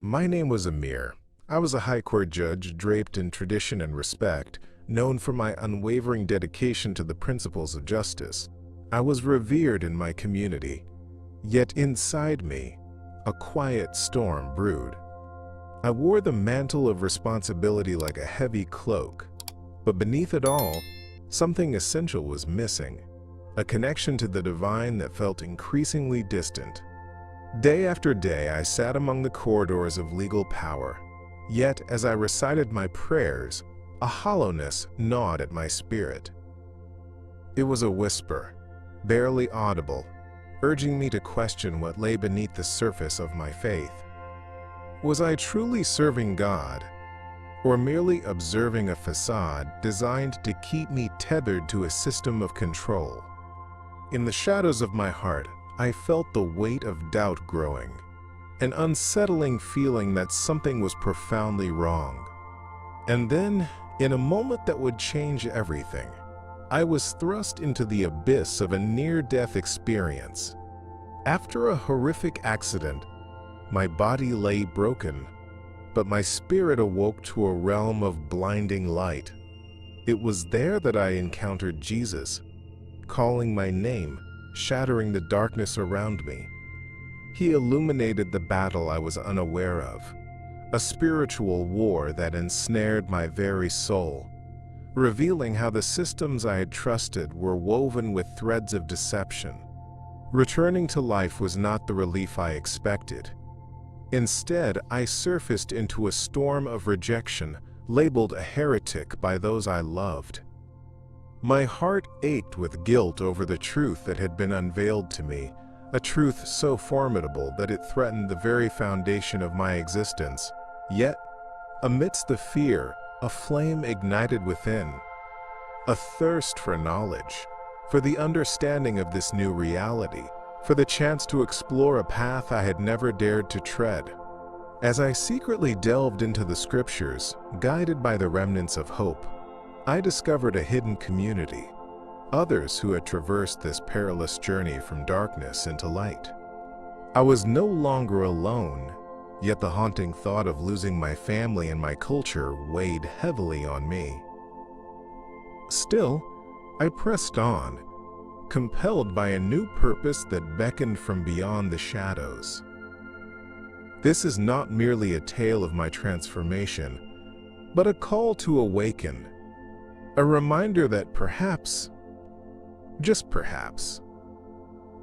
My name was Amir. I was a high court judge draped in tradition and respect, known for my unwavering dedication to the principles of justice. I was revered in my community, yet inside me, a quiet storm brewed. I wore the mantle of responsibility like a heavy cloak, but beneath it all, something essential was missing, a connection to the divine that felt increasingly distant. Day after day, I sat among the corridors of legal power, yet as I recited my prayers, a hollowness gnawed at my spirit. It was a whisper, barely audible, urging me to question what lay beneath the surface of my faith. Was I truly serving God, or merely observing a facade designed to keep me tethered to a system of control? In the shadows of my heart, I felt the weight of doubt growing, an unsettling feeling that something was profoundly wrong. And then, in a moment that would change everything, I was thrust into the abyss of a near-death experience. After a horrific accident, my body lay broken, but my spirit awoke to a realm of blinding light. It was there that I encountered Jesus, calling my name, shattering the darkness around me. He illuminated the battle I was unaware of, a spiritual war that ensnared my very soul, revealing how the systems I had trusted were woven with threads of deception. Returning to life was not the relief I expected. Instead, I surfaced into a storm of rejection, labeled a heretic by those I loved. My heart ached with guilt over the truth that had been unveiled to me, a truth so formidable that it threatened the very foundation of my existence. Yet, amidst the fear, a flame ignited within, a thirst for knowledge, for the understanding of this new reality, for the chance to explore a path I had never dared to tread. As I secretly delved into the scriptures, guided by the remnants of hope, I discovered a hidden community, others who had traversed this perilous journey from darkness into light. I was no longer alone, yet the haunting thought of losing my family and my culture weighed heavily on me. Still, I pressed on, compelled by a new purpose that beckoned from beyond the shadows. This is not merely a tale of my transformation, but a call to awaken, a reminder that perhaps, just perhaps,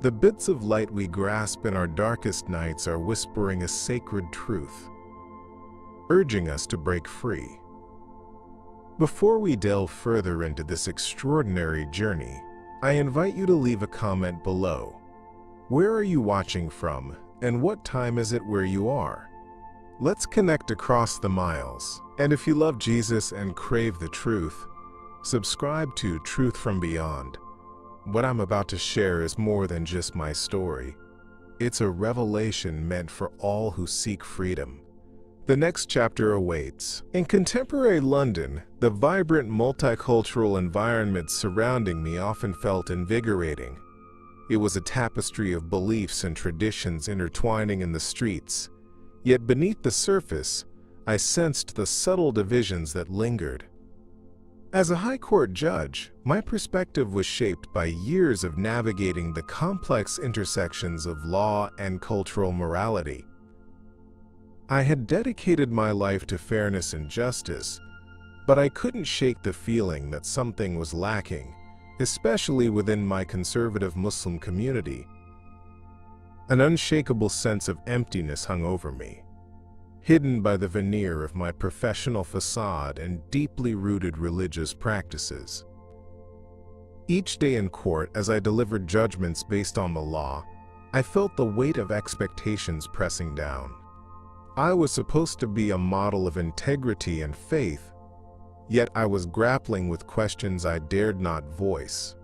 the bits of light we grasp in our darkest nights are whispering a sacred truth, urging us to break free. Before we delve further into this extraordinary journey, I invite you to leave a comment below. Where are you watching from, and what time is it where you are? Let's connect across the miles. And if you love Jesus and crave the truth, subscribe to Truth from Beyond. What I'm about to share is more than just my story. It's a revelation meant for all who seek freedom. The next chapter awaits. In contemporary London, the vibrant multicultural environment surrounding me often felt invigorating. It was a tapestry of beliefs and traditions intertwining in the streets. Yet beneath the surface, I sensed the subtle divisions that lingered. As a high court judge, my perspective was shaped by years of navigating the complex intersections of law and cultural morality. I had dedicated my life to fairness and justice, but I couldn't shake the feeling that something was lacking, especially within my conservative Muslim community. An unshakable sense of emptiness hung over me, hidden by the veneer of my professional facade and deeply rooted religious practices. Each day in court, as I delivered judgments based on the law, I felt the weight of expectations pressing down. I was supposed to be a model of integrity and faith, yet I was grappling with questions I dared not voice.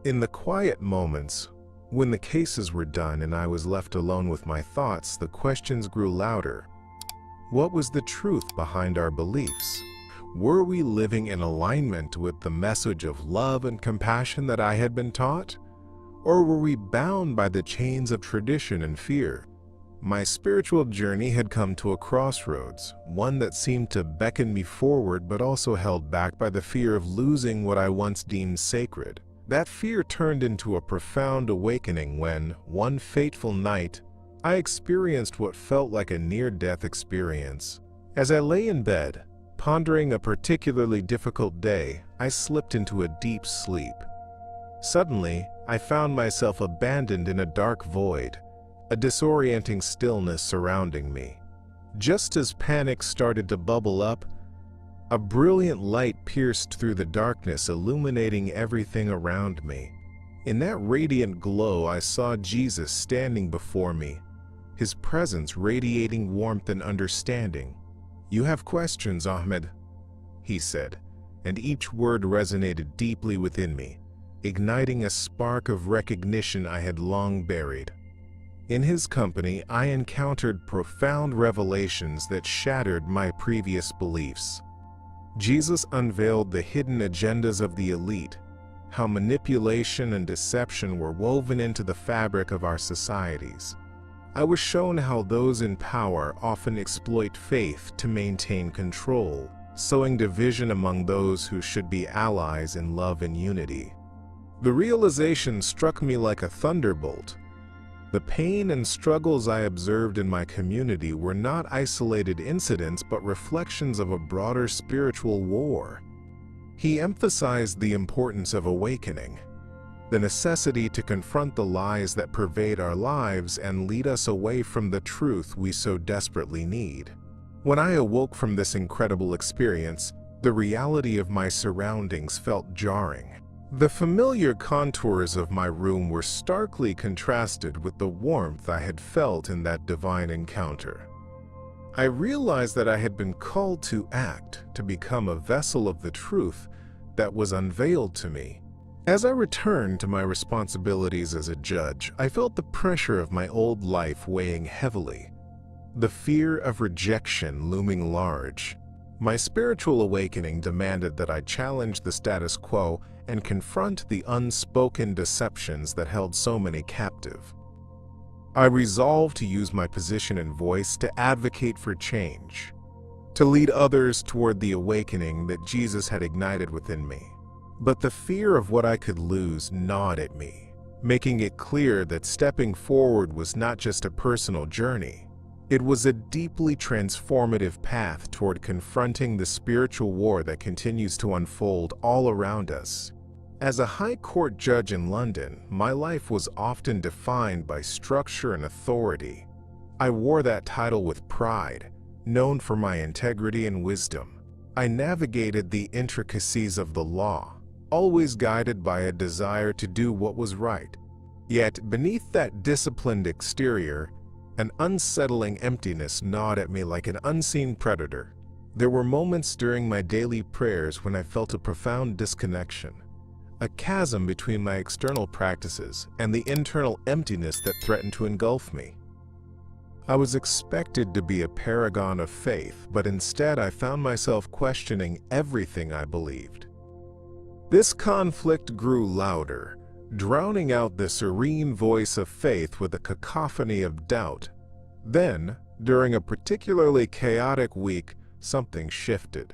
In the quiet moments, when the cases were done and I was left alone with my thoughts, the questions grew louder. What was the truth behind our beliefs? Were we living in alignment with the message of love and compassion that I had been taught? Or were we bound by the chains of tradition and fear? My spiritual journey had come to a crossroads, one that seemed to beckon me forward but also held back by the fear of losing what I once deemed sacred. That fear turned into a profound awakening when, one fateful night, I experienced what felt like a near-death experience. As I lay in bed, pondering a particularly difficult day, I slipped into a deep sleep. Suddenly, I found myself abandoned in a dark void, a disorienting stillness surrounding me. Just as panic started to bubble up, a brilliant light pierced through the darkness, illuminating everything around me. In that radiant glow, I saw Jesus standing before me, his presence radiating warmth and understanding. "You have questions, Ahmed," he said, and each word resonated deeply within me, igniting a spark of recognition I had long buried. In his company, I encountered profound revelations that shattered my previous beliefs. Jesus unveiled the hidden agendas of the elite, how manipulation and deception were woven into the fabric of our societies. I was shown how those in power often exploit faith to maintain control, sowing division among those who should be allies in love and unity. The realization struck me like a thunderbolt. The pain and struggles I observed in my community were not isolated incidents but reflections of a broader spiritual war. He emphasized the importance of awakening, the necessity to confront the lies that pervade our lives and lead us away from the truth we so desperately need. When I awoke from this incredible experience, the reality of my surroundings felt jarring. The familiar contours of my room were starkly contrasted with the warmth I had felt in that divine encounter. I realized that I had been called to act, to become a vessel of the truth that was unveiled to me. As I returned to my responsibilities as a judge, I felt the pressure of my old life weighing heavily, the fear of rejection looming large. My spiritual awakening demanded that I challenge the status quo and confront the unspoken deceptions that held so many captive. I resolved to use my position and voice to advocate for change, to lead others toward the awakening that Jesus had ignited within me. But the fear of what I could lose gnawed at me, making it clear that stepping forward was not just a personal journey. It was a deeply transformative path toward confronting the spiritual war that continues to unfold all around us. As a high court judge in London, my life was often defined by structure and authority. I wore that title with pride, known for my integrity and wisdom. I navigated the intricacies of the law, always guided by a desire to do what was right. Yet, beneath that disciplined exterior, an unsettling emptiness gnawed at me like an unseen predator. There were moments during my daily prayers when I felt a profound disconnection, a chasm between my external practices and the internal emptiness that threatened to engulf me. I was expected to be a paragon of faith, but instead I found myself questioning everything I believed. This conflict grew louder, drowning out the serene voice of faith with a cacophony of doubt. Then, during a particularly chaotic week, something shifted.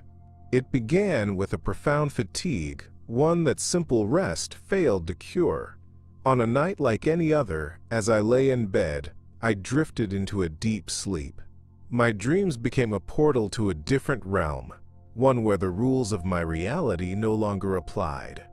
It began with a profound fatigue, one that simple rest failed to cure. On a night like any other, as I lay in bed, I drifted into a deep sleep. My dreams became a portal to a different realm, one where the rules of my reality no longer applied.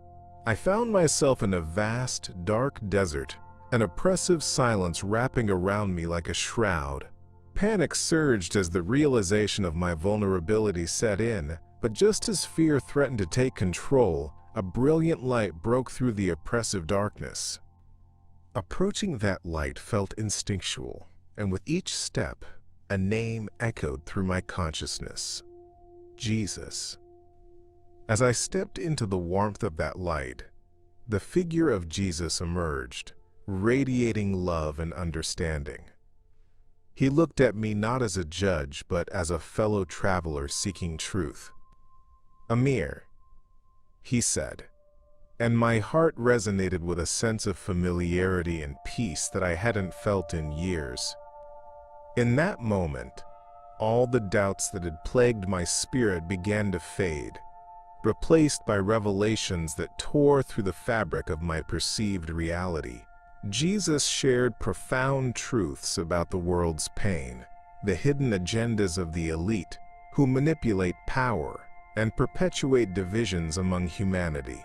I found myself in a vast, dark desert, an oppressive silence wrapping around me like a shroud. Panic surged as the realization of my vulnerability set in, but just as fear threatened to take control, a brilliant light broke through the oppressive darkness. Approaching that light felt instinctual, and with each step, a name echoed through my consciousness: Jesus. As I stepped into the warmth of that light, the figure of Jesus emerged, radiating love and understanding. He looked at me not as a judge, but as a fellow traveler seeking truth. "Amir," he said, and my heart resonated with a sense of familiarity and peace that I hadn't felt in years. In that moment, all the doubts that had plagued my spirit began to fade, replaced by revelations that tore through the fabric of my perceived reality. Jesus shared profound truths about the world's pain, the hidden agendas of the elite, who manipulate power and perpetuate divisions among humanity.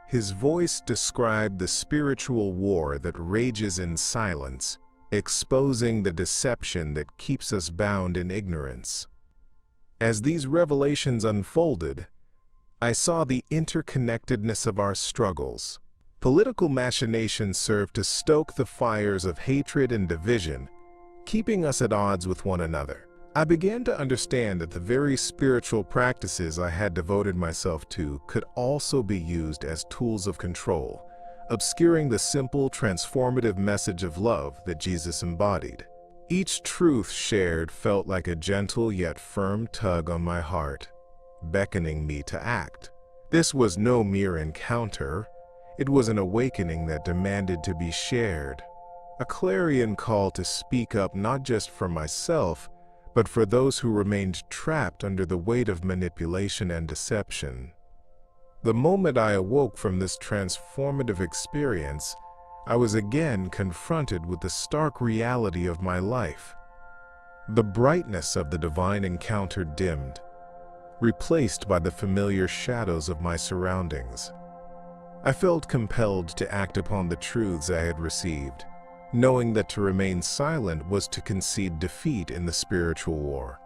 His voice described the spiritual war that rages in silence, exposing the deception that keeps us bound in ignorance. As these revelations unfolded, I saw the interconnectedness of our struggles. Political machinations served to stoke the fires of hatred and division, keeping us at odds with one another. I began to understand that the very spiritual practices I had devoted myself to could also be used as tools of control, obscuring the simple, transformative message of love that Jesus embodied. Each truth shared felt like a gentle yet firm tug on my heart, beckoning me to act. This was no mere encounter. It was an awakening that demanded to be shared, a clarion call to speak up not just for myself, but for those who remained trapped under the weight of manipulation and deception. The moment I awoke from this transformative experience, I was again confronted with the stark reality of my life. The brightness of the divine encounter dimmed, replaced by the familiar shadows of my surroundings. I felt compelled to act upon the truths I had received, knowing that to remain silent was to concede defeat in the spiritual war.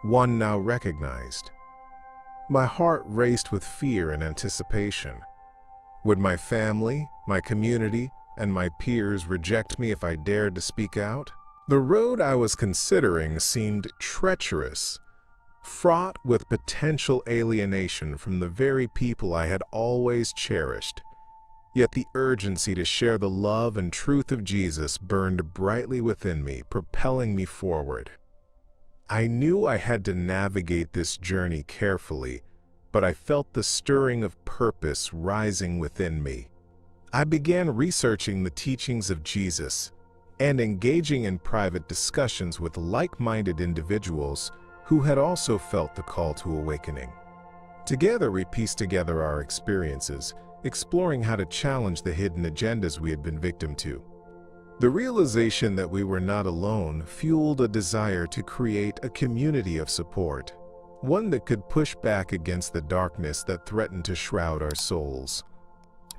One now recognized. My heart raced with fear and anticipation. Would my family, my community, and my peers reject me if I dared to speak out? The road I was considering seemed treacherous, fraught with potential alienation from the very people I had always cherished. Yet the urgency to share the love and truth of Jesus burned brightly within me, propelling me forward. I knew I had to navigate this journey carefully, but I felt the stirring of purpose rising within me. I began researching the teachings of Jesus and engaging in private discussions with like-minded individuals who had also felt the call to awakening. Together we pieced together our experiences, exploring how to challenge the hidden agendas we had been victim to. The realization that we were not alone fueled a desire to create a community of support, one that could push back against the darkness that threatened to shroud our souls.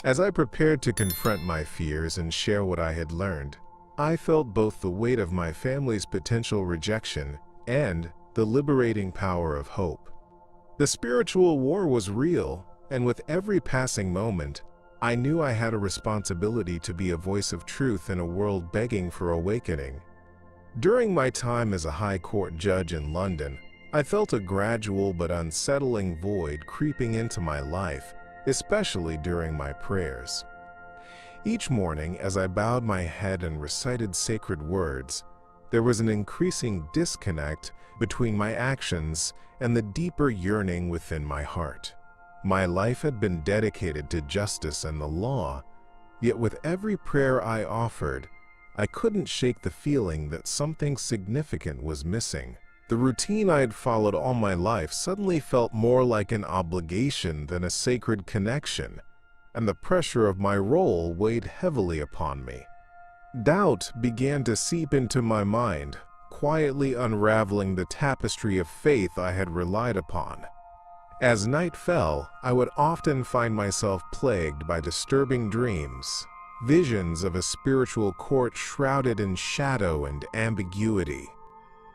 As I prepared to confront my fears and share what I had learned, I felt both the weight of my family's potential rejection and the liberating power of hope. The spiritual war was real, and with every passing moment, I knew I had a responsibility to be a voice of truth in a world begging for awakening. During my time as a high court judge in London, I felt a gradual but unsettling void creeping into my life, especially during my prayers. Each morning, as I bowed my head and recited sacred words, there was an increasing disconnect between my actions and the deeper yearning within my heart. My life had been dedicated to justice and the law, yet with every prayer I offered, I couldn't shake the feeling that something significant was missing. The routine I had followed all my life suddenly felt more like an obligation than a sacred connection, and the pressure of my role weighed heavily upon me. Doubt began to seep into my mind, quietly unraveling the tapestry of faith I had relied upon. As night fell, I would often find myself plagued by disturbing dreams, visions of a spiritual court shrouded in shadow and ambiguity.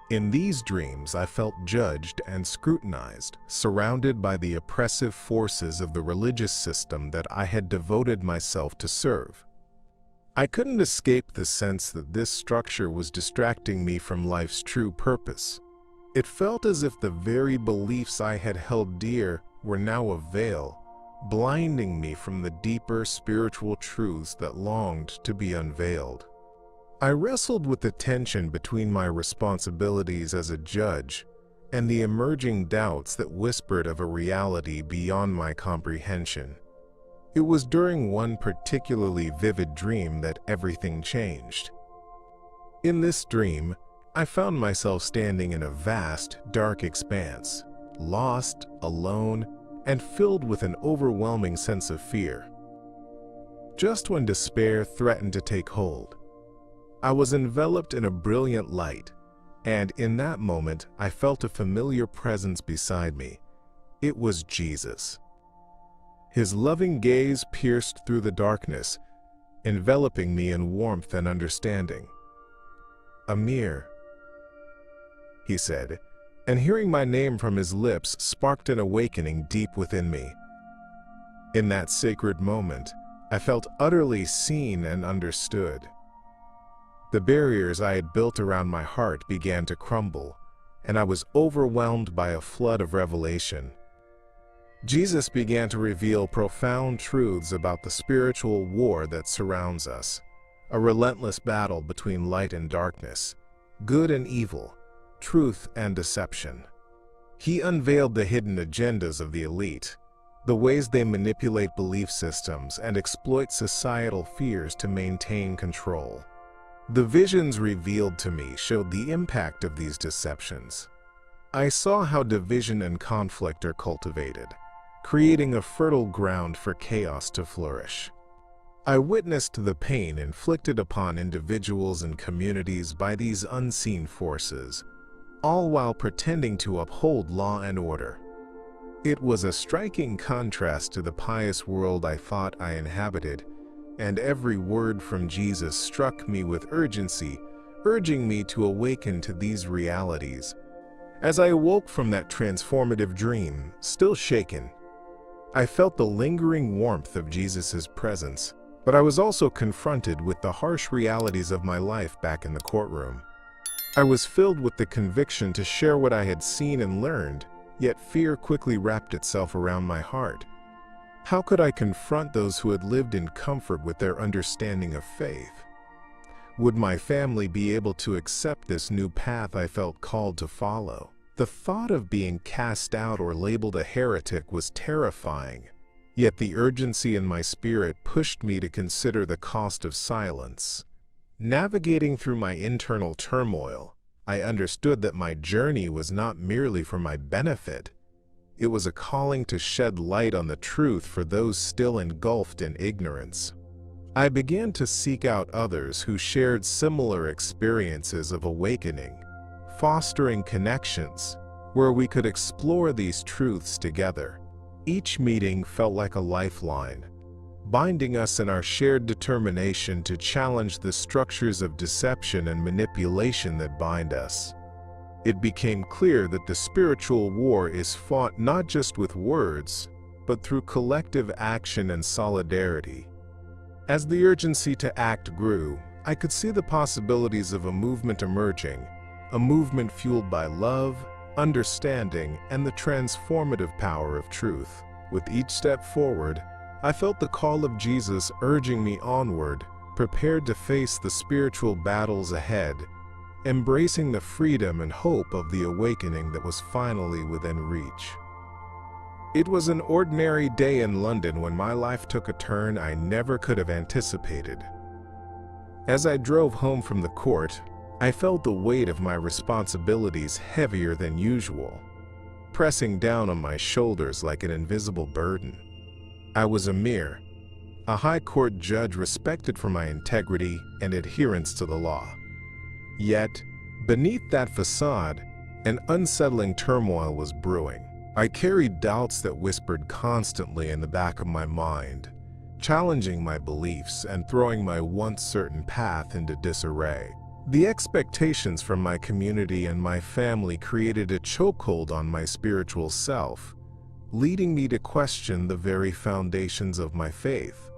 In these dreams, I felt judged and scrutinized, surrounded by the oppressive forces of the religious system that I had devoted myself to serve. I couldn't escape the sense that this structure was distracting me from life's true purpose. It felt as if the very beliefs I had held dear were now a veil, blinding me from the deeper spiritual truths that longed to be unveiled. I wrestled with the tension between my responsibilities as a judge and the emerging doubts that whispered of a reality beyond my comprehension. It was during one particularly vivid dream that everything changed. In this dream, I found myself standing in a vast, dark expanse, lost, alone, and filled with an overwhelming sense of fear. Just when despair threatened to take hold, I was enveloped in a brilliant light, and in that moment I felt a familiar presence beside me. It was Jesus. His loving gaze pierced through the darkness, enveloping me in warmth and understanding. "Amir," he said, and hearing my name from his lips sparked an awakening deep within me. In that sacred moment, I felt utterly seen and understood. The barriers I had built around my heart began to crumble, and I was overwhelmed by a flood of revelation. Jesus began to reveal profound truths about the spiritual war that surrounds us, a relentless battle between light and darkness, good and evil, truth and deception. He unveiled the hidden agendas of the elite, the ways they manipulate belief systems and exploit societal fears to maintain control. The visions revealed to me showed the impact of these deceptions. I saw how division and conflict are cultivated, creating a fertile ground for chaos to flourish. I witnessed the pain inflicted upon individuals and communities by these unseen forces, all while pretending to uphold law and order. It was a striking contrast to the pious world I thought I inhabited, and every word from Jesus struck me with urgency, urging me to awaken to these realities. As I awoke from that transformative dream, still shaken, I felt the lingering warmth of Jesus' presence, but I was also confronted with the harsh realities of my life back in the courtroom. I was filled with the conviction to share what I had seen and learned, yet fear quickly wrapped itself around my heart. How could I confront those who had lived in comfort with their understanding of faith? Would my family be able to accept this new path I felt called to follow? The thought of being cast out or labeled a heretic was terrifying, yet the urgency in my spirit pushed me to consider the cost of silence. Navigating through my internal turmoil, I understood that my journey was not merely for my benefit. It was a calling to shed light on the truth for those still engulfed in ignorance. I began to seek out others who shared similar experiences of awakening, fostering connections where we could explore these truths together. Each meeting felt like a lifeline, binding us in our shared determination to challenge the structures of deception and manipulation that bind us. It became clear that the spiritual war is fought not just with words, but through collective action and solidarity. As the urgency to act grew, I could see the possibilities of a movement emerging, a movement fueled by love, understanding, and the transformative power of truth. With each step forward, I felt the call of Jesus urging me onward, prepared to face the spiritual battles ahead, embracing the freedom and hope of the awakening that was finally within reach. It was an ordinary day in London when my life took a turn I never could have anticipated. As I drove home from the court, I felt the weight of my responsibilities heavier than usual, pressing down on my shoulders like an invisible burden. I was Amir, a high court judge respected for my integrity and adherence to the law. Yet, beneath that facade, an unsettling turmoil was brewing. I carried doubts that whispered constantly in the back of my mind, challenging my beliefs and throwing my once certain path into disarray. The expectations from my community and my family created a chokehold on my spiritual self, leading me to question the very foundations of my faith.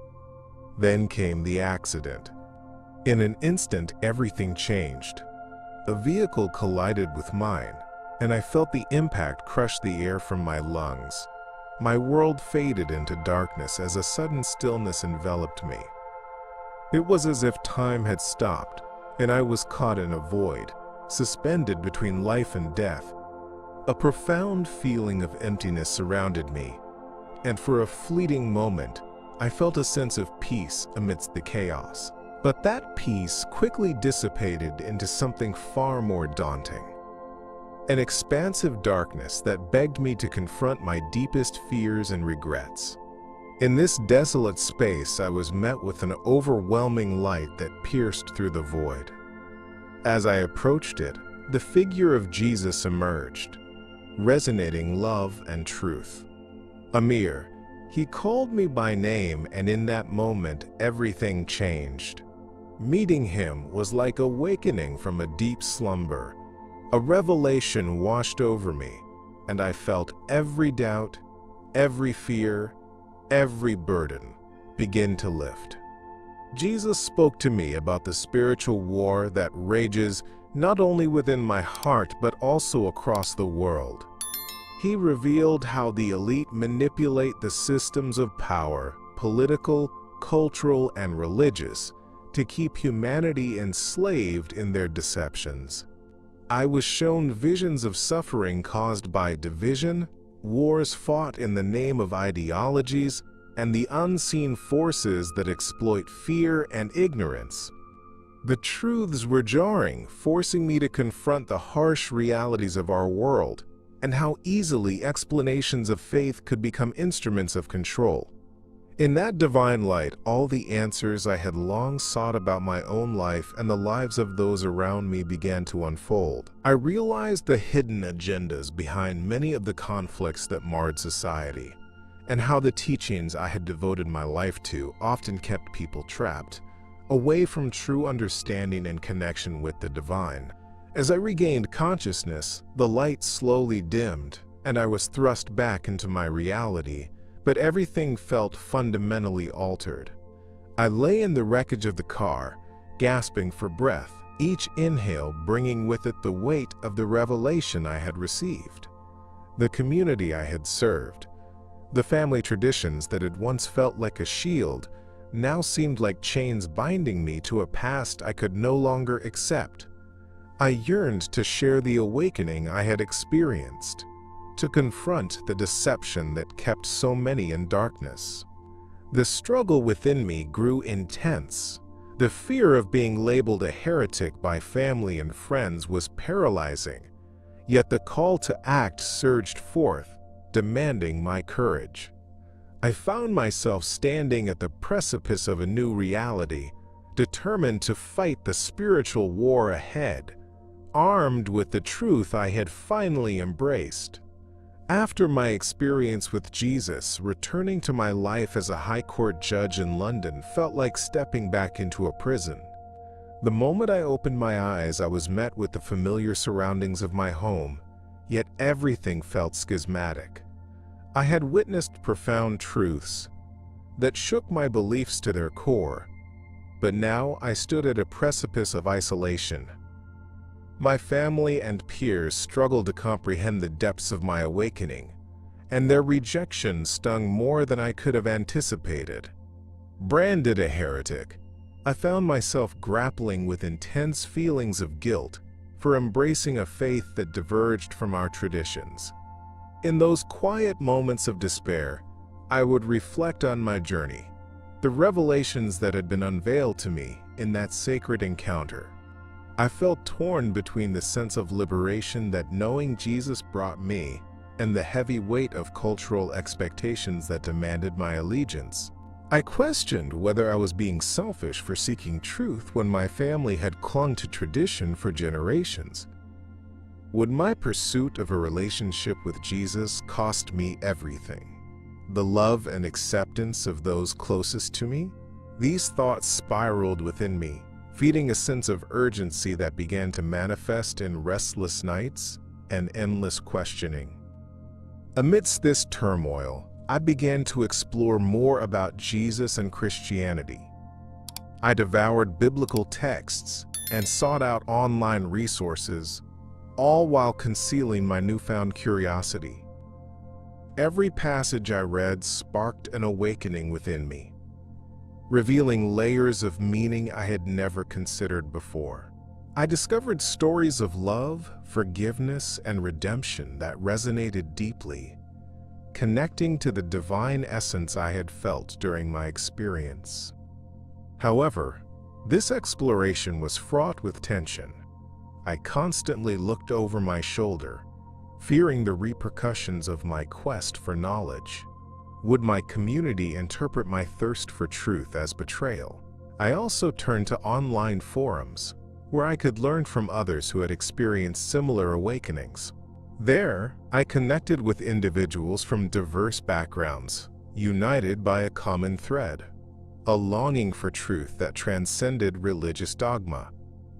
Then came the accident. In an instant, everything changed. A vehicle collided with mine, and I felt the impact crush the air from my lungs. My world faded into darkness as a sudden stillness enveloped me. It was as if time had stopped, and I was caught in a void, suspended between life and death. A profound feeling of emptiness surrounded me, and for a fleeting moment, I felt a sense of peace amidst the chaos. But that peace quickly dissipated into something far more daunting. An expansive darkness that begged me to confront my deepest fears and regrets. In this desolate space, I was met with an overwhelming light that pierced through the void. As I approached it, the figure of Jesus emerged, resonating love and truth. Amir, he called me by name, and in that moment, everything changed. Meeting him was like awakening from a deep slumber. A revelation washed over me, and I felt every doubt, every fear, every burden begin to lift. Jesus spoke to me about the spiritual war that rages not only within my heart but also across the world. He revealed how the elite manipulate the systems of power, political, cultural, and religious, to keep humanity enslaved in their deceptions. I was shown visions of suffering caused by division, wars fought in the name of ideologies, and the unseen forces that exploit fear and ignorance. The truths were jarring, forcing me to confront the harsh realities of our world and how easily explanations of faith could become instruments of control. In that divine light, all the answers I had long sought about my own life and the lives of those around me began to unfold. I realized the hidden agendas behind many of the conflicts that marred society, and how the teachings I had devoted my life to often kept people trapped, away from true understanding and connection with the divine. As I regained consciousness, the light slowly dimmed, and I was thrust back into my reality, but everything felt fundamentally altered. I lay in the wreckage of the car, gasping for breath, each inhale bringing with it the weight of the revelation I had received. The community I had served, the family traditions that had once felt like a shield, now seemed like chains binding me to a past I could no longer accept. I yearned to share the awakening I had experienced, to confront the deception that kept so many in darkness. The struggle within me grew intense. The fear of being labeled a heretic by family and friends was paralyzing, yet the call to act surged forth, demanding my courage. I found myself standing at the precipice of a new reality, determined to fight the spiritual war ahead, armed with the truth I had finally embraced. After my experience with Jesus, returning to my life as a high court judge in London felt like stepping back into a prison. The moment I opened my eyes, I was met with the familiar surroundings of my home, yet everything felt schismatic. I had witnessed profound truths that shook my beliefs to their core, but now I stood at a precipice of isolation. My family and peers struggled to comprehend the depths of my awakening, and their rejection stung more than I could have anticipated. Branded a heretic, I found myself grappling with intense feelings of guilt for embracing a faith that diverged from our traditions. In those quiet moments of despair, I would reflect on my journey, the revelations that had been unveiled to me in that sacred encounter. I felt torn between the sense of liberation that knowing Jesus brought me and the heavy weight of cultural expectations that demanded my allegiance. I questioned whether I was being selfish for seeking truth when my family had clung to tradition for generations. Would my pursuit of a relationship with Jesus cost me everything? The love and acceptance of those closest to me? These thoughts spiraled within me, feeding a sense of urgency that began to manifest in restless nights and endless questioning. Amidst this turmoil, I began to explore more about Jesus and Christianity. I devoured biblical texts and sought out online resources, all while concealing my newfound curiosity. Every passage I read sparked an awakening within me, revealing layers of meaning I had never considered before. I discovered stories of love, forgiveness, and redemption that resonated deeply, connecting to the divine essence I had felt during my experience. However, This exploration was fraught with tension. I constantly looked over my shoulder, fearing the repercussions of my quest for knowledge. Would my community interpret my thirst for truth as betrayal? I also turned to online forums, where I could learn from others who had experienced similar awakenings. There, I connected with individuals from diverse backgrounds, united by a common thread, a longing for truth that transcended religious dogma.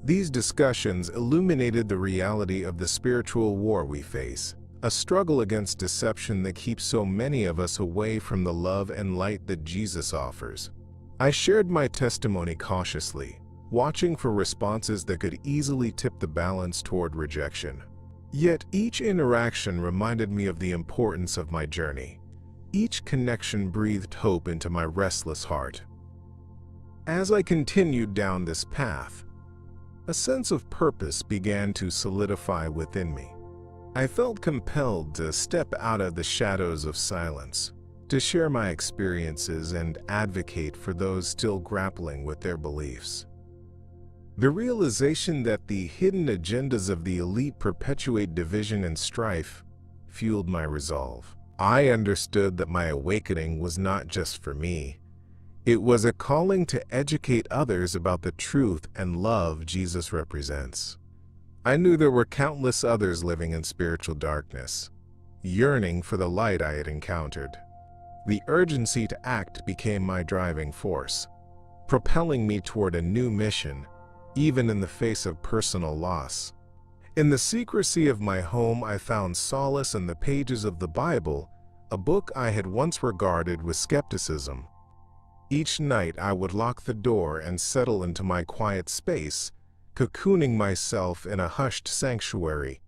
These discussions illuminated the reality of the spiritual war we face, a struggle against deception that keeps so many of us away from the love and light that Jesus offers. I shared my testimony cautiously, watching for responses that could easily tip the balance toward rejection. Yet each interaction reminded me of the importance of my journey. Each connection breathed hope into my restless heart. As I continued down this path, a sense of purpose began to solidify within me. I felt compelled to step out of the shadows of silence, to share my experiences and advocate for those still grappling with their beliefs. The realization that the hidden agendas of the elite perpetuate division and strife fueled my resolve. I understood that my awakening was not just for me. It was a calling to educate others about the truth and love Jesus represents. I knew there were countless others living in spiritual darkness, yearning for the light I had encountered. The urgency to act became my driving force, propelling me toward a new mission, even in the face of personal loss. In the secrecy of my home, I found solace in the pages of the Bible, a book I had once regarded with skepticism. Each night I would lock the door and settle into my quiet space, cocooning myself in a hushed sanctuary.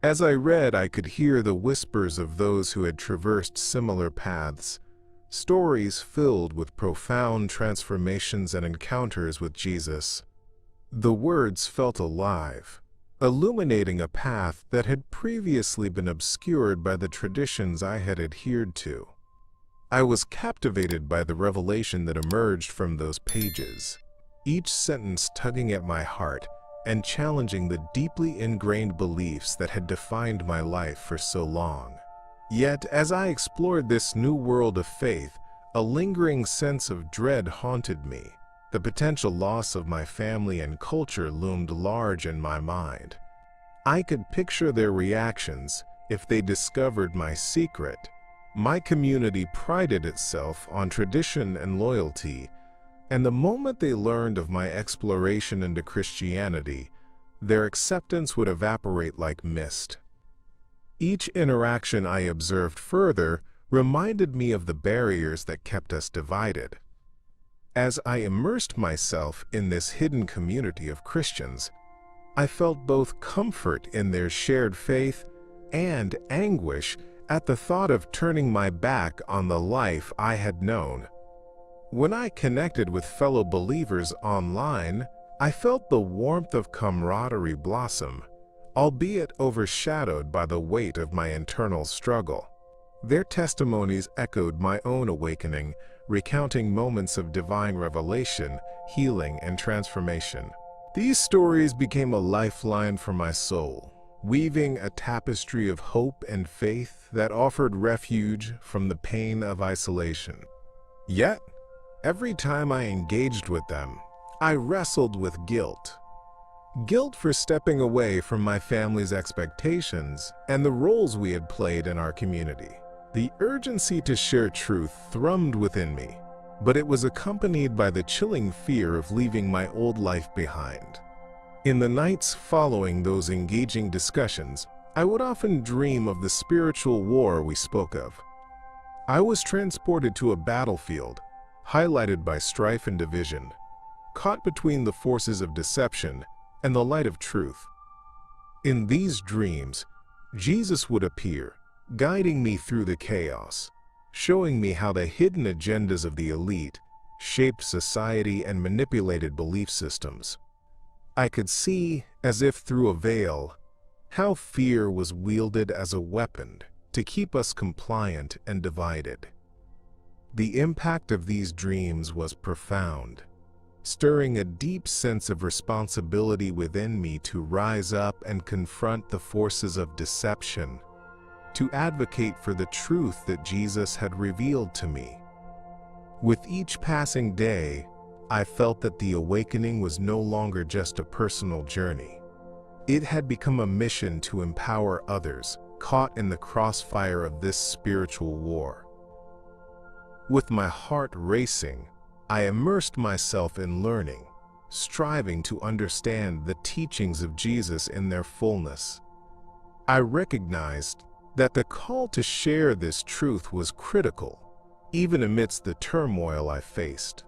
As I read, I could hear the whispers of those who had traversed similar paths, stories filled with profound transformations and encounters with Jesus. The words felt alive, illuminating a path that had previously been obscured by the traditions I had adhered to. I was captivated by the revelation that emerged from those pages, each sentence tugging at my heart and challenging the deeply ingrained beliefs that had defined my life for so long. Yet, as I explored this new world of faith, a lingering sense of dread haunted me. The potential loss of my family and culture loomed large in my mind. I could picture their reactions if they discovered my secret. My community prided itself on tradition and loyalty, and the moment they learned of my exploration into Christianity, their acceptance would evaporate like mist. Each interaction I observed further reminded me of the barriers that kept us divided. As I immersed myself in this hidden community of Christians, I felt both comfort in their shared faith and anguish at the thought of turning my back on the life I had known. When I connected with fellow believers online, I felt the warmth of camaraderie blossom, albeit overshadowed by the weight of my internal struggle. Their testimonies echoed my own awakening, recounting moments of divine revelation, healing, and transformation. These stories became a lifeline for my soul, weaving a tapestry of hope and faith that offered refuge from the pain of isolation. Yet, every time I engaged with them, I wrestled with guilt. Guilt for stepping away from my family's expectations and the roles we had played in our community. The urgency to share truth thrummed within me, but it was accompanied by the chilling fear of leaving my old life behind. In the nights following those engaging discussions, I would often dream of the spiritual war we spoke of. I was transported to a battlefield, highlighted by strife and division, caught between the forces of deception and the light of truth. In these dreams, Jesus would appear, guiding me through the chaos, showing me how the hidden agendas of the elite shaped society and manipulated belief systems. I could see, as if through a veil, how fear was wielded as a weapon to keep us compliant and divided. The impact of these dreams was profound. stirring a deep sense of responsibility within me to rise up and confront the forces of deception, to advocate for the truth that Jesus had revealed to me. With each passing day, I felt that the awakening was no longer just a personal journey. It had become a mission to empower others caught in the crossfire of this spiritual war. With my heart racing, I immersed myself in learning, striving to understand the teachings of Jesus in their fullness. I recognized that the call to share this truth was critical, even amidst the turmoil I faced.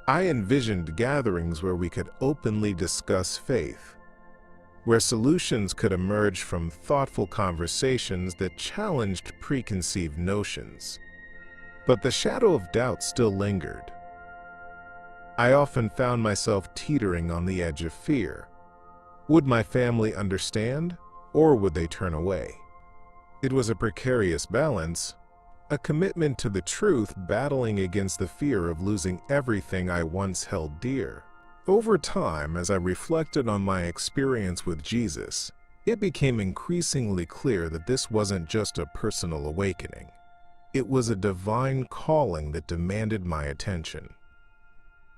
I envisioned gatherings where we could openly discuss faith, where solutions could emerge from thoughtful conversations that challenged preconceived notions. But the shadow of doubt still lingered. I often found myself teetering on the edge of fear. Would my family understand, or would they turn away? It was a precarious balance, a commitment to the truth battling against the fear of losing everything I once held dear. Over time, as I reflected on my experience with Jesus, it became increasingly clear that this wasn't just a personal awakening. It was a divine calling that demanded my attention.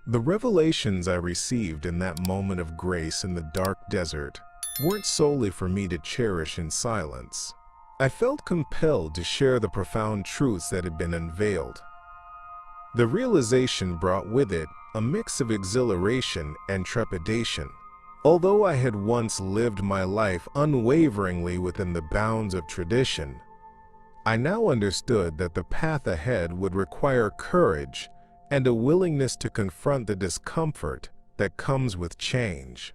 The revelations I received in that moment of grace in the dark desert weren't solely for me to cherish in silence. I felt compelled to share the profound truths that had been unveiled. The realization brought with it a mix of exhilaration and trepidation. Although I had once lived my life unwaveringly within the bounds of tradition, I now understood that the path ahead would require courage and a willingness to confront the discomfort that comes with change.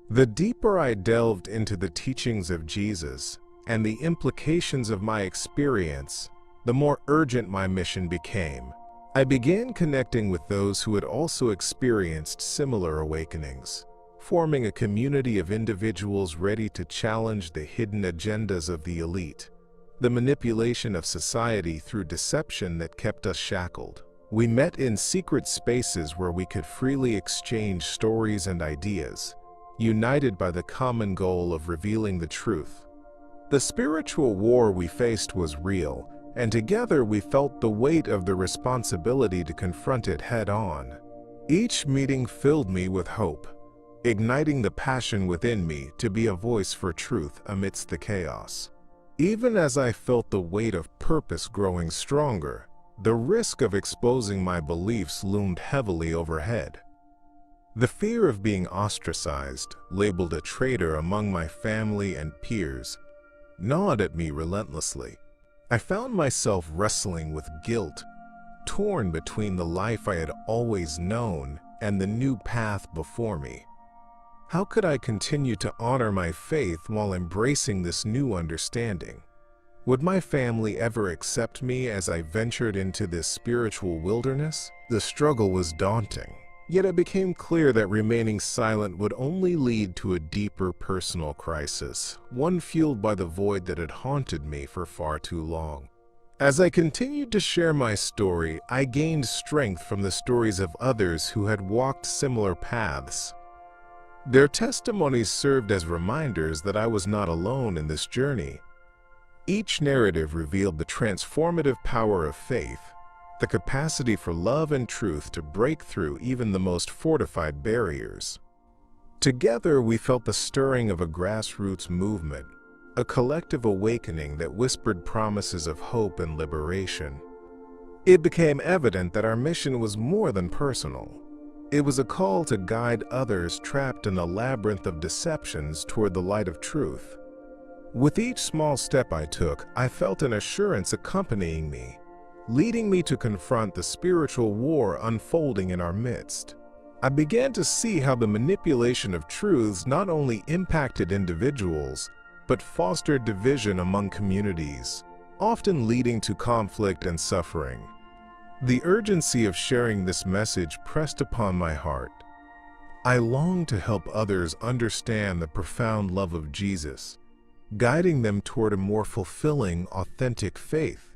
The deeper I delved into the teachings of Jesus and the implications of my experience, the more urgent my mission became. I began connecting with those who had also experienced similar awakenings, forming a community of individuals ready to challenge the hidden agendas of the elite, the manipulation of society through deception that kept us shackled. We met in secret spaces where we could freely exchange stories and ideas, united by the common goal of revealing the truth. The spiritual war we faced was real, and together we felt the weight of the responsibility to confront it head-on. Each meeting filled me with hope, igniting the passion within me to be a voice for truth amidst the chaos. Even as I felt the weight of purpose growing stronger, the risk of exposing my beliefs loomed heavily overhead. The fear of being ostracized, labeled a traitor among my family and peers, gnawed at me relentlessly. I found myself wrestling with guilt, torn between the life I had always known and the new path before me. How could I continue to honor my faith while embracing this new understanding? Would my family ever accept me as I ventured into this spiritual wilderness? The struggle was daunting, yet it became clear that remaining silent would only lead to a deeper personal crisis, one fueled by the void that had haunted me for far too long. As I continued to share my story, I gained strength from the stories of others who had walked similar paths. Their testimonies served as reminders that I was not alone in this journey. Each narrative revealed the transformative power of faith, the capacity for love and truth to break through even the most fortified barriers. Together, we felt the stirring of a grassroots movement, a collective awakening that whispered promises of hope and liberation. It became evident that our mission was more than personal. It was a call to guide others trapped in a labyrinth of deceptions toward the light of truth. With each small step I took, I felt an assurance accompanying me, leading me to confront the spiritual war unfolding in our midst. I began to see how the manipulation of truths not only impacted individuals, but fostered division among communities, often leading to conflict and suffering. The urgency of sharing this message pressed upon my heart. I longed to help others understand the profound love of Jesus, guiding them toward a more fulfilling, authentic faith.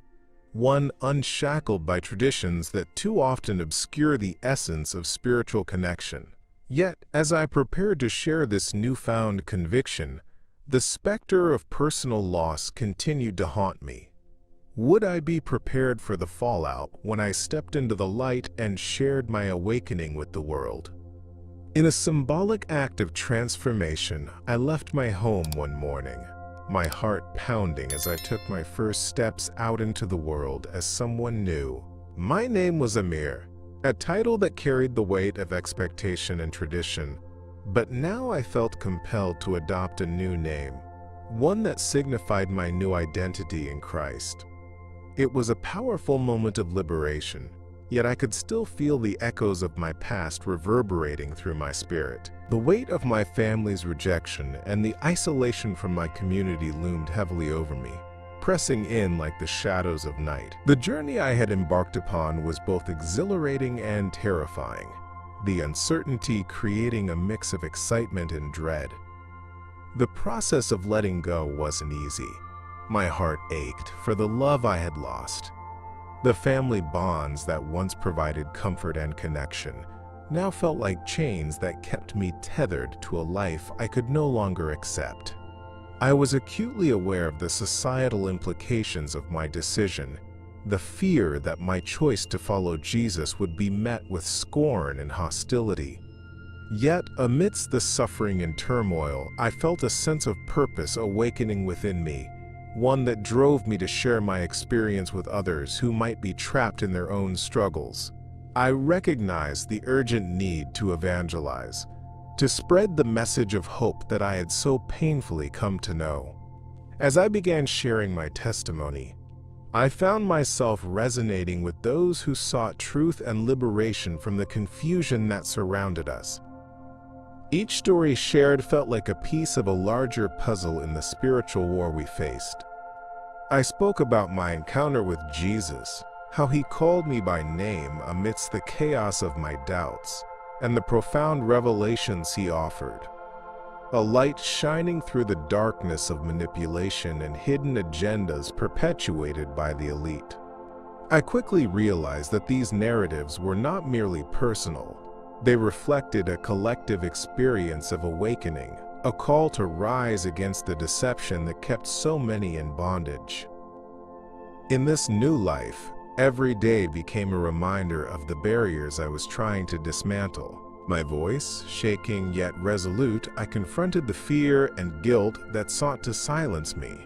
one unshackled by traditions that too often obscure the essence of spiritual connection. Yet, as I prepared to share this newfound conviction, the specter of personal loss continued to haunt me. Would I be prepared for the fallout when I stepped into the light and shared my awakening with the world? In a symbolic act of transformation, I left my home one morning, my heart pounding as I took my first steps out into the world as someone new. My name was Amir, a title that carried the weight of expectation and tradition, but now I felt compelled to adopt a new name, one that signified my new identity in Christ. It was a powerful moment of liberation, yet I could still feel the echoes of my past reverberating through my spirit. The weight of my family's rejection and the isolation from my community loomed heavily over me, pressing in like the shadows of night. The journey I had embarked upon was both exhilarating and terrifying, the uncertainty creating a mix of excitement and dread. The process of letting go wasn't easy. My heart ached for the love I had lost. The family bonds that once provided comfort and connection now felt like chains that kept me tethered to a life I could no longer accept. I was acutely aware of the societal implications of my decision, the fear that my choice to follow Jesus would be met with scorn and hostility. Yet, amidst the suffering and turmoil, I felt a sense of purpose awakening within me, one that drove me to share my experience with others who might be trapped in their own struggles. I recognized the urgent need to evangelize, to spread the message of hope that I had so painfully come to know. As I began sharing my testimony, I found myself resonating with those who sought truth and liberation from the confusion that surrounded us. Each story shared felt like a piece of a larger puzzle in the spiritual war we faced. I spoke about my encounter with Jesus, how he called me by name amidst the chaos of my doubts, and the profound revelations he offered. A light shining through the darkness of manipulation and hidden agendas perpetuated by the elite. I quickly realized that these narratives were not merely personal. They reflected a collective experience of awakening, a call to rise against the deception that kept so many in bondage. In this new life, every day became a reminder of the barriers I was trying to dismantle. My voice, shaking yet resolute, I confronted the fear and guilt that sought to silence me,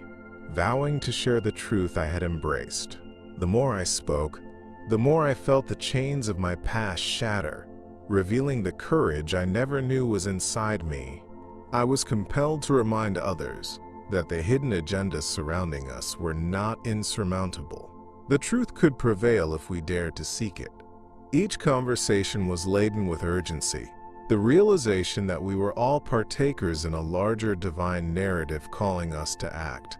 vowing to share the truth I had embraced. The more I spoke, the more I felt the chains of my past shatter, revealing the courage I never knew was inside me. I was compelled to remind others that the hidden agendas surrounding us were not insurmountable. The truth could prevail if we dared to seek it. Each conversation was laden with urgency, the realization that we were all partakers in a larger divine narrative calling us to act.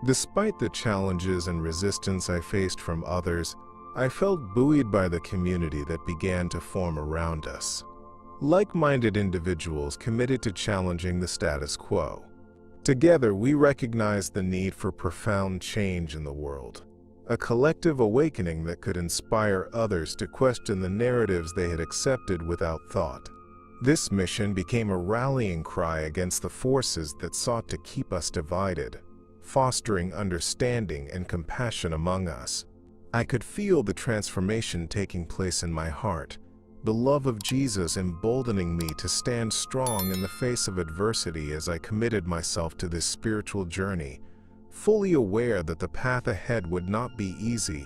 Despite the challenges and resistance I faced from others, I felt buoyed by the community that began to form around us. Like-minded individuals committed to challenging the status quo. Together, we recognized the need for profound change in the world, a collective awakening that could inspire others to question the narratives they had accepted without thought. This mission became a rallying cry against the forces that sought to keep us divided, fostering understanding and compassion among us. I could feel the transformation taking place in my heart, the love of Jesus emboldening me to stand strong in the face of adversity as I committed myself to this spiritual journey, fully aware that the path ahead would not be easy,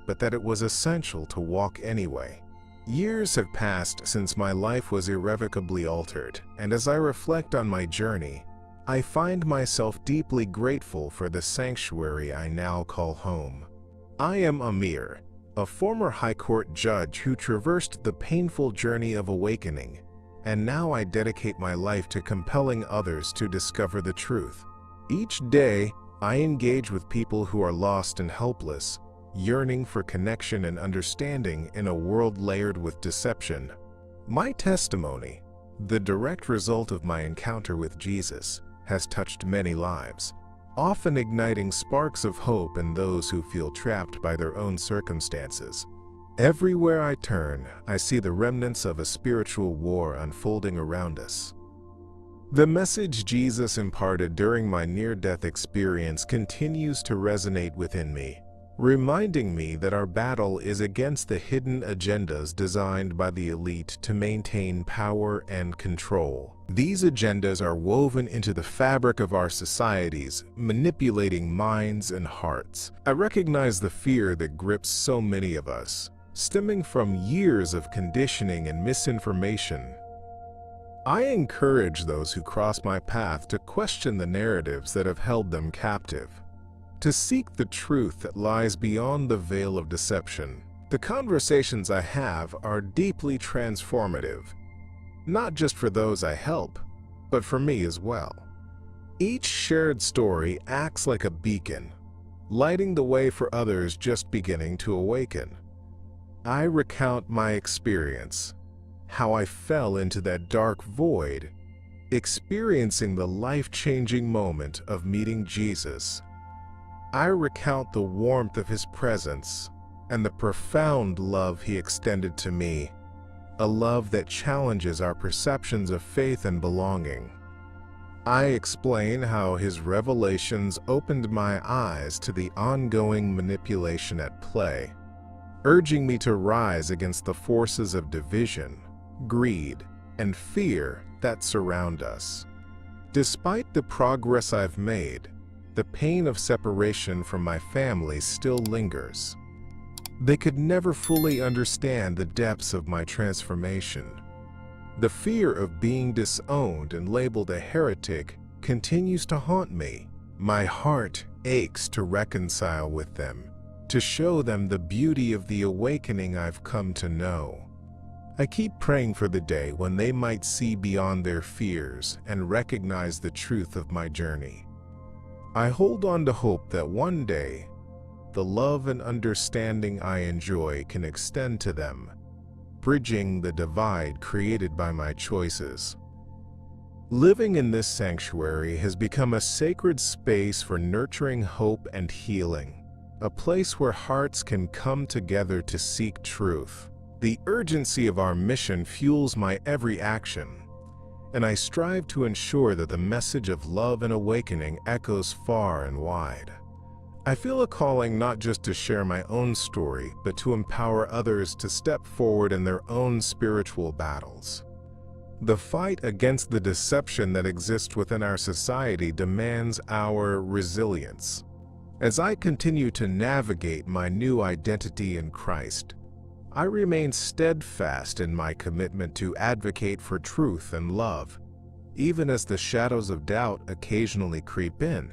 but that it was essential to walk anyway. Years have passed since my life was irrevocably altered, and as I reflect on my journey, I find myself deeply grateful for the sanctuary I now call home. I am Amir, a former High Court judge who traversed the painful journey of awakening, and now I dedicate my life to compelling others to discover the truth. Each day, I engage with people who are lost and helpless, yearning for connection and understanding in a world layered with deception. My testimony, the direct result of my encounter with Jesus, has touched many lives, often igniting sparks of hope in those who feel trapped by their own circumstances. Everywhere I turn, I see the remnants of a spiritual war unfolding around us. The message Jesus imparted during my near-death experience continues to resonate within me, reminding me that our battle is against the hidden agendas designed by the elite to maintain power and control. These agendas are woven into the fabric of our societies, manipulating minds and hearts. I recognize the fear that grips so many of us, stemming from years of conditioning and misinformation. I encourage those who cross my path to question the narratives that have held them captive, to seek the truth that lies beyond the veil of deception. The conversations I have are deeply transformative, not just for those I help, but for me as well. Each shared story acts like a beacon, lighting the way for others just beginning to awaken. I recount my experience, how I fell into that dark void, experiencing the life-changing moment of meeting Jesus. I recount the warmth of his presence and the profound love he extended to me, a love that challenges our perceptions of faith and belonging. I explain how his revelations opened my eyes to the ongoing manipulation at play, urging me to rise against the forces of division, greed, and fear that surround us. Despite the progress I've made, the pain of separation from my family still lingers. They could never fully understand the depths of my transformation. The fear of being disowned and labeled a heretic continues to haunt me. My heart aches to reconcile with them, to show them the beauty of the awakening I've come to know. I keep praying for the day when they might see beyond their fears and recognize the truth of my journey. I hold on to hope that one day, the love and understanding I enjoy can extend to them, bridging the divide created by my choices. Living in this sanctuary has become a sacred space for nurturing hope and healing, a place where hearts can come together to seek truth. The urgency of our mission fuels my every action, and I strive to ensure that the message of love and awakening echoes far and wide. I feel a calling not just to share my own story, but to empower others to step forward in their own spiritual battles. The fight against the deception that exists within our society demands our resilience. As I continue to navigate my new identity in Christ, I remain steadfast in my commitment to advocate for truth and love, even as the shadows of doubt occasionally creep in.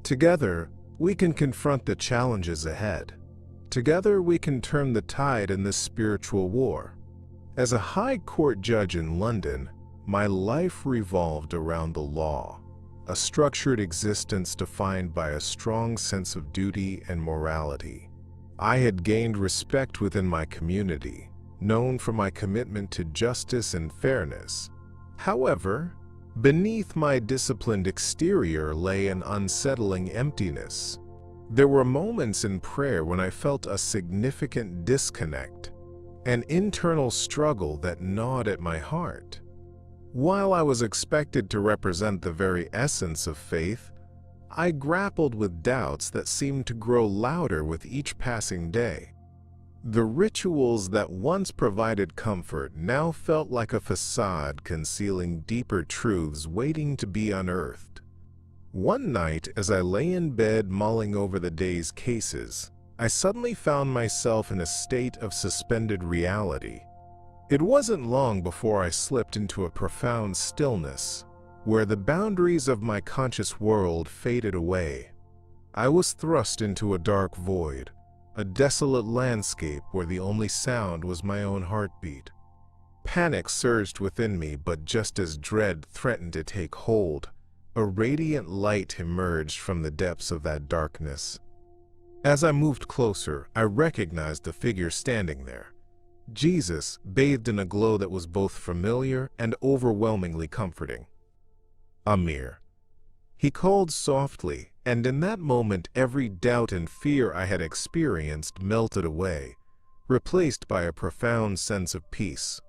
Together, we can confront the challenges ahead. Together, we can turn the tide in this spiritual war. As a high court judge in London, my life revolved around the law, a structured existence defined by a strong sense of duty and morality. I had gained respect within my community, known for my commitment to justice and fairness. However, beneath my disciplined exterior lay an unsettling emptiness. There were moments in prayer when I felt a significant disconnect, an internal struggle that gnawed at my heart. While I was expected to represent the very essence of faith, I grappled with doubts that seemed to grow louder with each passing day. The rituals that once provided comfort now felt like a facade concealing deeper truths waiting to be unearthed. One night, as I lay in bed mulling over the day's cases, I suddenly found myself in a state of suspended reality. It wasn't long before I slipped into a profound stillness, where the boundaries of my conscious world faded away. I was thrust into a dark void, a desolate landscape where the only sound was my own heartbeat. Panic surged within me, but just as dread threatened to take hold, a radiant light emerged from the depths of that darkness. As I moved closer, I recognized the figure standing there. Jesus, bathed in a glow that was both familiar and overwhelmingly comforting. "Amir," he called softly, And in that moment, every doubt and fear I had experienced melted away, replaced by a profound sense of peace.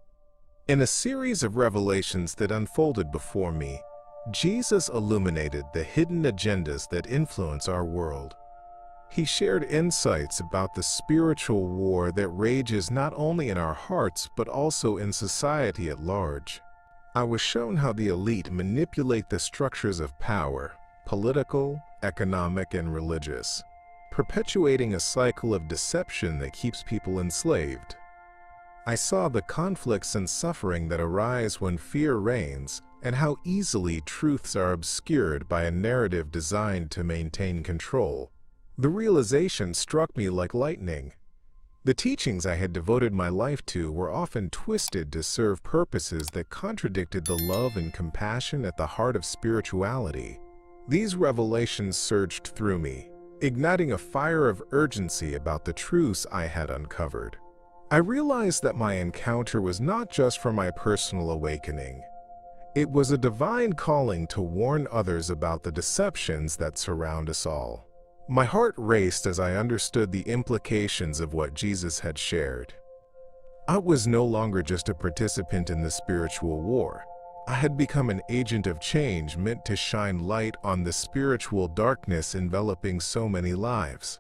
In a series of revelations that unfolded before me, Jesus illuminated the hidden agendas that influence our world. He shared insights about the spiritual war that rages not only in our hearts but also in society at large. I was shown how the elite manipulate the structures of power, political, economic, and religious, perpetuating a cycle of deception that keeps people enslaved. I saw the conflicts and suffering that arise when fear reigns, and how easily truths are obscured by a narrative designed to maintain control. The realization struck me like lightning. The teachings I had devoted my life to were often twisted to serve purposes that contradicted the love and compassion at the heart of spirituality. These revelations surged through me, igniting a fire of urgency about the truths I had uncovered. I realized that my encounter was not just for my personal awakening. It was a divine calling to warn others about the deceptions that surround us all. My heart raced as I understood the implications of what Jesus had shared. I was no longer just a participant in the spiritual war. I had become an agent of change meant to shine light on the spiritual darkness enveloping so many lives.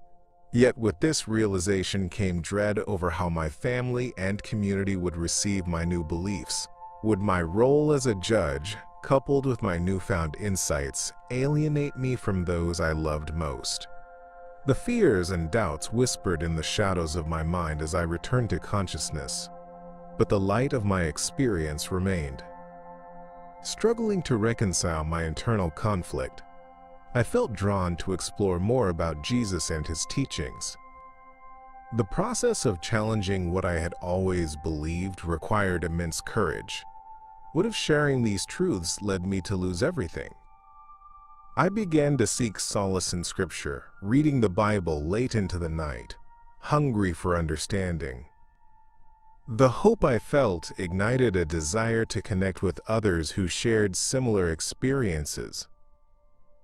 Yet with this realization came dread over how my family and community would receive my new beliefs. Would my role as a judge, coupled with my newfound insights, alienate me from those I loved most? The fears and doubts whispered in the shadows of my mind as I returned to consciousness, but the light of my experience remained. Struggling to reconcile my internal conflict, I felt drawn to explore more about Jesus and his teachings. The process of challenging what I had always believed required immense courage. What if sharing these truths led me to lose everything? I began to seek solace in Scripture, reading the Bible late into the night, hungry for understanding. The hope I felt ignited a desire to connect with others who shared similar experiences.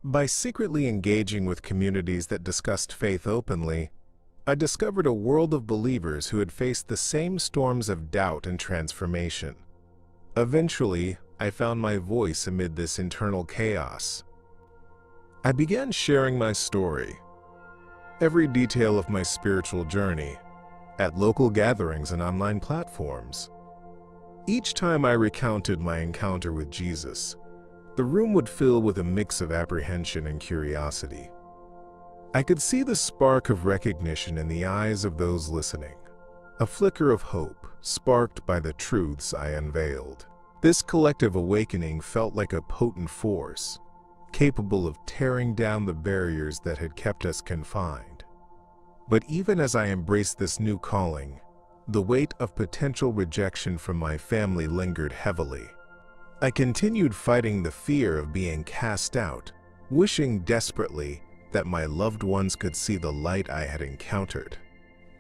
By secretly engaging with communities that discussed faith openly, I discovered a world of believers who had faced the same storms of doubt and transformation. Eventually, I found my voice amid this internal chaos. I began sharing my story, every detail of my spiritual journey, at local gatherings and online platforms. Each time I recounted my encounter with Jesus, the room would fill with a mix of apprehension and curiosity. I could see the spark of recognition in the eyes of those listening, a flicker of hope sparked by the truths I unveiled. This collective awakening felt like a potent force, capable of tearing down the barriers that had kept us confined. But even as I embraced this new calling, the weight of potential rejection from my family lingered heavily. I continued fighting the fear of being cast out, wishing desperately that my loved ones could see the light I had encountered.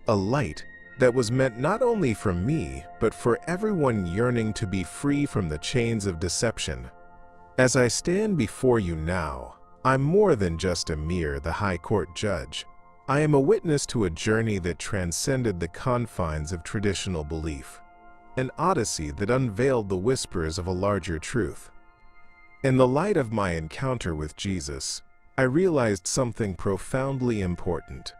A light that was meant not only for me, but for everyone yearning to be free from the chains of deception. As I stand before you now, I'm more than just Amir, the High Court judge. I am a witness to a journey that transcended the confines of traditional belief, an odyssey that unveiled the whispers of a larger truth. In the light of my encounter with Jesus, I realized something profoundly important.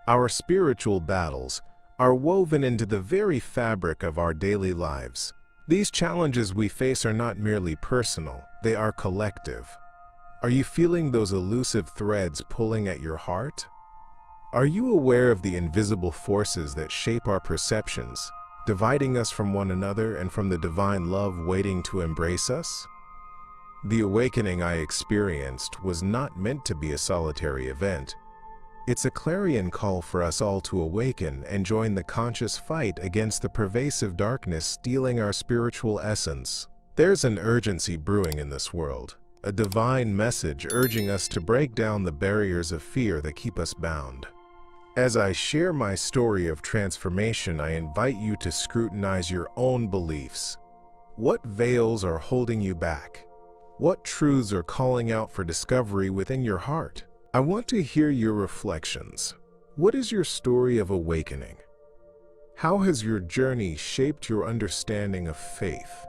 Our spiritual battles are woven into the very fabric of our daily lives. These challenges we face are not merely personal, they are collective. Are you feeling those elusive threads pulling at your heart? Are you aware of the invisible forces that shape our perceptions, dividing us from one another and from the divine love waiting to embrace us? The awakening I experienced was not meant to be a solitary event. It's a clarion call for us all to awaken and join the conscious fight against the pervasive darkness stealing our spiritual essence. There's an urgency brewing in this world, a divine message urging us to break down the barriers of fear that keep us bound. As I share my story of transformation, I invite you to scrutinize your own beliefs. What veils are holding you back? What truths are calling out for discovery within your heart? I want to hear your reflections. What is your story of awakening? How has your journey shaped your understanding of faith?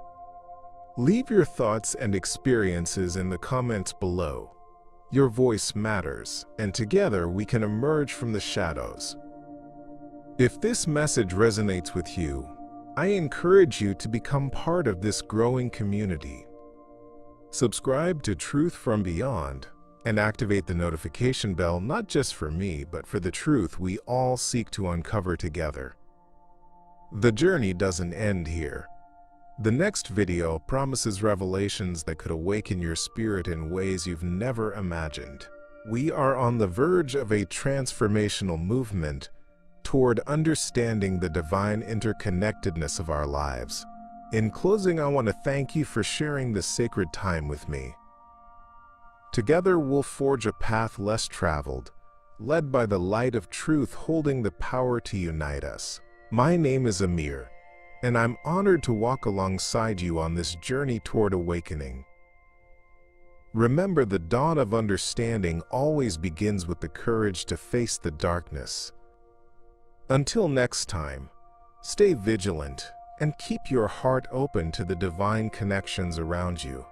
Leave your thoughts and experiences in the comments below. Your voice matters, and together we can emerge from the shadows. If this message resonates with you, I encourage you to become part of this growing community. Subscribe to Truth from Beyond and activate the notification bell, not just for me, but for the truth we all seek to uncover together. The journey doesn't end here. The next video promises revelations that could awaken your spirit in ways you've never imagined. We are on the verge of a transformational movement toward understanding the divine interconnectedness of our lives. In closing, I want to thank you for sharing this sacred time with me. Together we'll forge a path less traveled, led by the light of truth holding the power to unite us. My name is Amir, and I'm honored to walk alongside you on this journey toward awakening. Remember, the dawn of understanding always begins with the courage to face the darkness. Until next time, stay vigilant and keep your heart open to the divine connections around you.